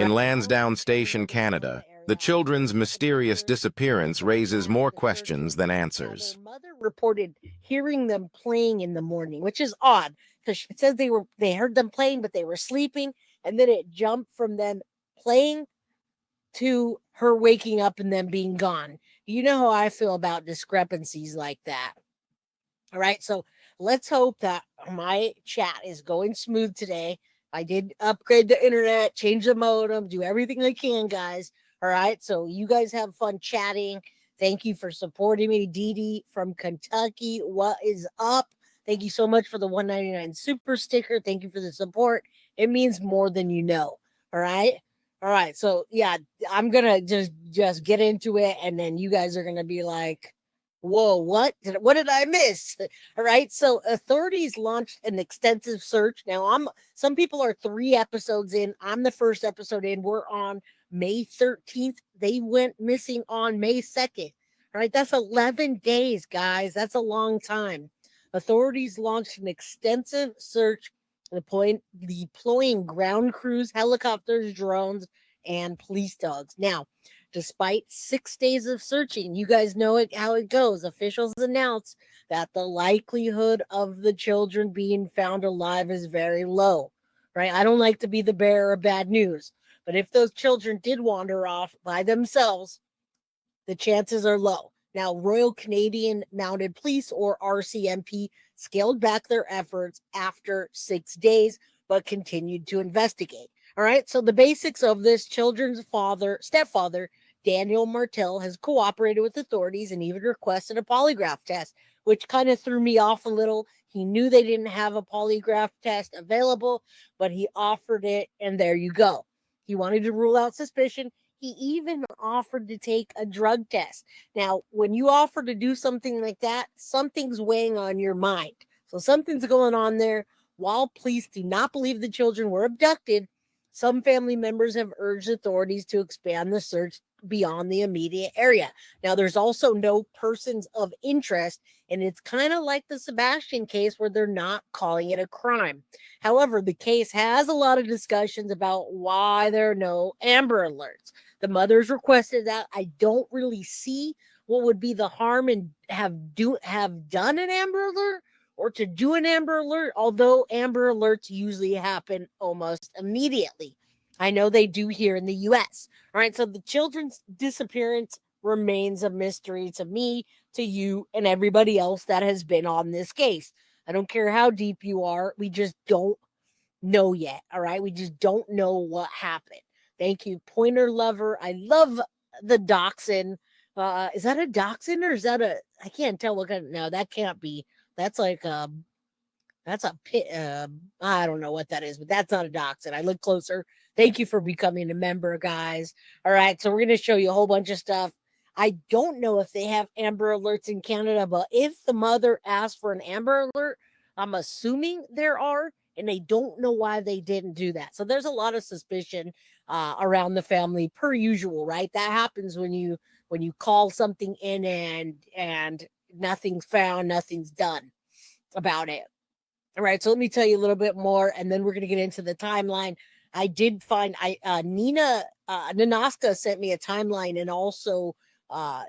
In Lansdowne Station, Canada, the children's mysterious disappearance raises more questions than answers. Their mother reported hearing them playing in the morning, which is odd because it says they heard them playing, but they were sleeping, and then it jumped from them playing to her waking up and them being gone. You know how I feel about discrepancies like that. All right, so let's hope that my chat is going smooth today. I did upgrade the internet, change the modem, do everything I can, guys. All right, so you guys have fun chatting. Thank you for supporting me, Dee Dee from Kentucky. What is up? Thank you so much for the $1.99 super sticker. Thank you for the support. It means more than you know. All right. All right. So yeah, I'm gonna just get into it, and then you guys are gonna be like, whoa, what did I miss? All right. So authorities launched an extensive search. Now some people are 3 episodes in. I'm the first episode in. We're on May 13th. They went missing on May 2nd. All right. That's 11 days, guys. That's a long time. Authorities launched an extensive search deploying ground crews, helicopters, drones, and police dogs. Now, despite 6 days of searching, you guys know how it goes. Officials announce that the likelihood of the children being found alive is very low, right? I don't like to be the bearer of bad news, but if those children did wander off by themselves, the chances are low. Now, Royal Canadian Mounted Police, or RCMP, scaled back their efforts after 6 days, but continued to investigate. All right, so the basics of this: children's stepfather, Daniel Martell, has cooperated with authorities and even requested a polygraph test, which kind of threw me off a little. He knew they didn't have a polygraph test available, but he offered it, and there you go. He wanted to rule out suspicion. He even offered to take a drug test. Now, when you offer to do something like that, something's weighing on your mind. So something's going on there. While police do not believe the children were abducted, some family members have urged authorities to expand the search beyond the immediate area. Now, there's also no persons of interest, and it's kind of like the Sebastian case where they're not calling it a crime. However, the case has a lot of discussions about why there are no Amber Alerts. The mothers requested that. I don't really see what would be the harm in have done an Amber Alert or to do an Amber Alert, although Amber Alerts usually happen almost immediately. I know they do here in the U.S. All right, so the children's disappearance remains a mystery to me, to you, and everybody else that has been on this case. I don't care how deep you are. We just don't know yet. All right, we just don't know what happened. Thank you, Pointer Lover. I love the dachshund. Is that a dachshund or is that I can't tell what kind. No, that can't be. That's like that's a pit. I don't know what that is, but that's not a dachshund. I look closer. Thank you for becoming a member, guys. All right, so we're going to show you a whole bunch of stuff. I don't know if they have Amber Alerts in Canada, but if the mother asked for an Amber Alert, I'm assuming there are, and they don't know why they didn't do that. So there's a lot of suspicion around the family, per usual, right? That happens when you call something in and nothing's found, nothing's done about it. All right, so let me tell you a little bit more, and then we're going to get into the timeline. I did find Nina Nanaska sent me a timeline, and also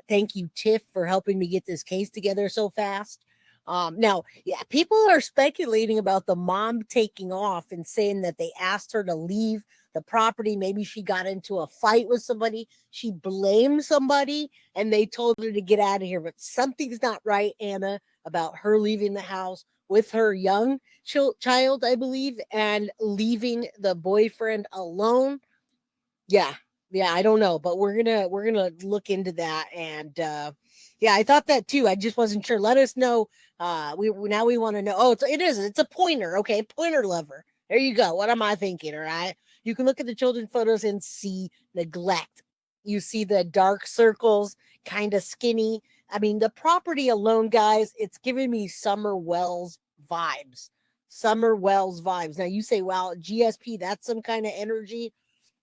thank you, Tiff, for helping me get this case together so fast. Now, yeah, people are speculating about the mom taking off and saying that they asked her to leave the property. Maybe she got into a fight with somebody. She blamed somebody, and they told her to get out of here. But something's not right, Anna, about her leaving the house with her young child, I believe, and leaving the boyfriend alone. Yeah, I don't know, but we're gonna look into that, and yeah, I thought that too. I just wasn't sure. Let us know. We want to know. Oh, it's a pointer. Okay, Pointer Lover. There you go. What am I thinking? All right, you can look at the children's photos and see neglect. You see the dark circles, kind of skinny. I mean, the property alone, guys, it's giving me Summer Wells vibes. Summer Wells vibes. Now you say, well, GSP, that's some kind of energy.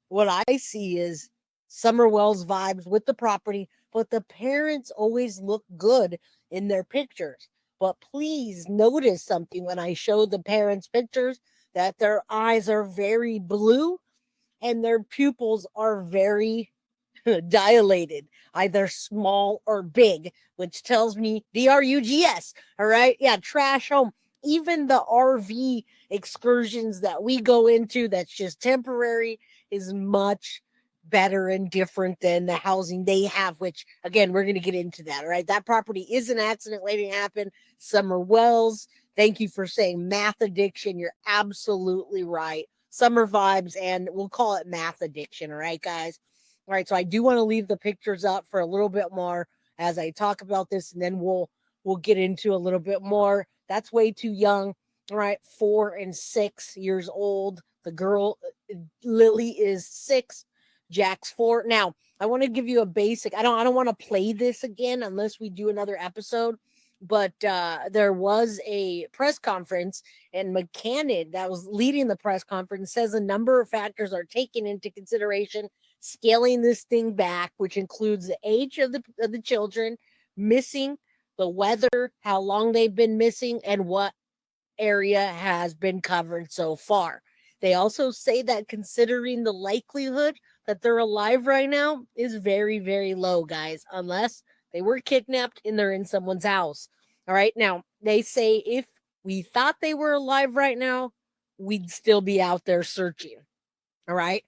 What I see is Summer Wells vibes with the property, but the parents always look good in their pictures. But please notice something when I show the parents pictures, that their eyes are very blue. and their pupils are very dilated, either small or big, which tells me DRUGS. All right. Yeah. Trash home. Even the RV excursions that we go into that's just temporary is much better and different than the housing they have, which again, we're going to get into that. All right. That property is an accident waiting to happen. Summer Wells. Thank you for saying math addiction. You're absolutely right. Summer vibes, and we'll call it math addiction. All right, guys. All right, so I do want to leave the pictures up for a little bit more as I talk about this, and then we'll get into a little bit more. That's way too young. All right, 4 and 6 years old. The girl Lily is 6. Jack's 4. Now, I want to give you a basic. I don't want to play this again unless we do another episode. But there was a press conference, and McCannon, that was leading the press conference, says a number of factors are taken into consideration scaling this thing back, which includes the age of the children, missing, the weather, how long they've been missing, and what area has been covered so far. They also say that considering the likelihood that they're alive right now is very, very low, guys, unless they were kidnapped and they're in someone's house. All right. Now, they say if we thought they were alive right now, we'd still be out there searching. All right.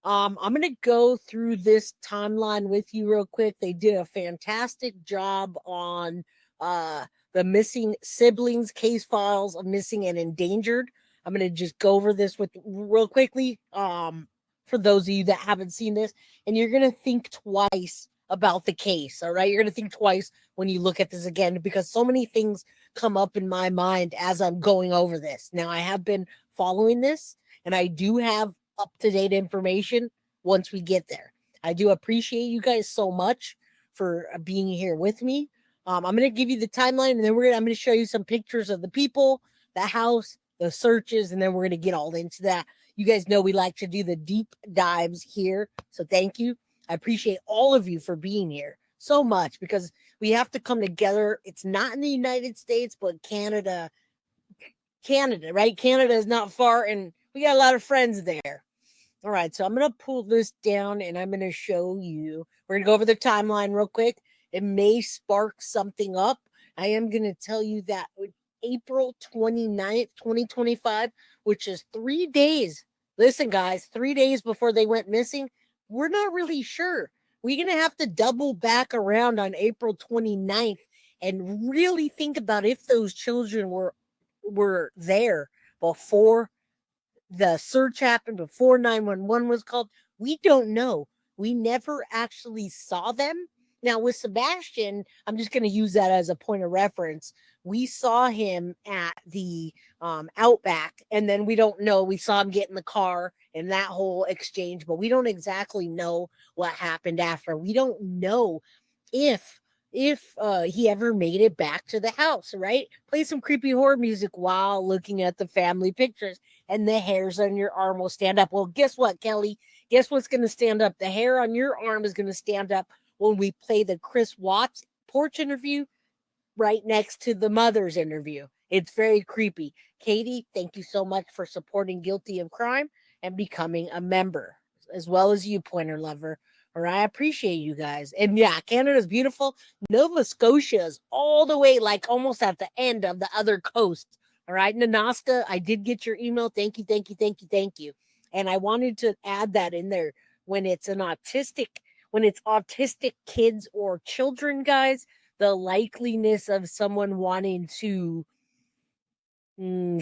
I'm going to go through this timeline with you real quick. They did a fantastic job on the missing siblings case files of missing and endangered. I'm going to just go over this with real quickly for those of you that haven't seen this, and you're going to think twice about the case. All right. You're going to think twice when you look at this again, because so many things come up in my mind as I'm going over this. Now, I have been following this, and I do have up-to-date information once we get there. I do appreciate you guys so much for being here with me. I'm going to give you the timeline, and then I'm going to show you some pictures of the people, the house, the searches, and then we're going to get all into that. You guys know we like to do the deep dives here, so thank you. I appreciate all of you for being here so much, because we have to come together. It's not in the United States, but Canada, right? Canada is not far, and we got a lot of friends there. All right, so I'm going to pull this down, and I'm going to show you. We're going to go over the timeline real quick. It may spark something up. I am going to tell you that April 29th, 2025, which is 3 days. Listen, guys, 3 days before they went missing, we're not really sure. We're going to have to double back around on April 29th and really think about if those children were there before the search happened, before 911 was called. We don't know. We never actually saw them. Now, with Sebastian, I'm just going to use that as a point of reference. We saw him at the Outback, and then we don't know. We saw him get in the car and that whole exchange, but we don't exactly know what happened after. We don't know if he ever made it back to the house, right? Play some creepy horror music while looking at the family pictures, and the hairs on your arm will stand up. Well, guess what, Kelly? Guess what's going to stand up? The hair on your arm is going to stand up when we play the Chris Watts porch interview right next to the mother's interview. It's very creepy. Katie, thank you so much for supporting Guilty of Crime and becoming a member, as well as you, Pointer Lover. Or I appreciate you guys. And yeah, Canada's beautiful. Nova Scotia is all the way, like almost at the end of the other coast. All right, Nanaska, I did get your email. Thank you, thank you, thank you, thank you. And I wanted to add that in there when it's autistic kids or children, guys, the likeliness of someone wanting to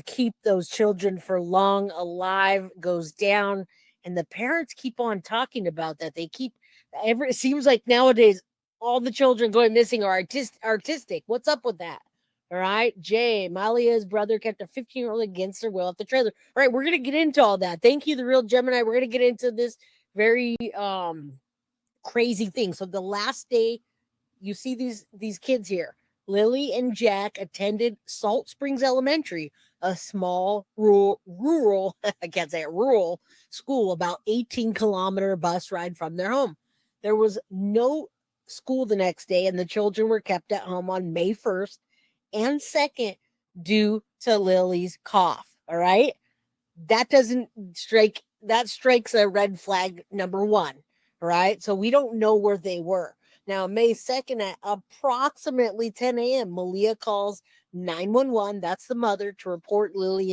keep those children for long alive goes down. And the parents keep on talking about that. It seems like nowadays all the children going missing are artistic. What's up with that? All right. Jay, Malia's brother kept a 15-year-old against their will at the trailer. All right. We're going to get into all that. Thank you, The Real Gemini. We're going to get into this very crazy thing. So the last day, you see these kids here. Lily and Jack attended Salt Springs Elementary, a small rural I can't say it, rural school, about 18-kilometer bus ride from their home. There was no school the next day, and the children were kept at home on May 1st and 2nd due to Lily's cough. All right. That doesn't strike that strikes a red flag number 1, right? So we don't know where they were. Now, May 2nd at approximately 10 a.m., Malia calls 911. That's the mother to report Lily and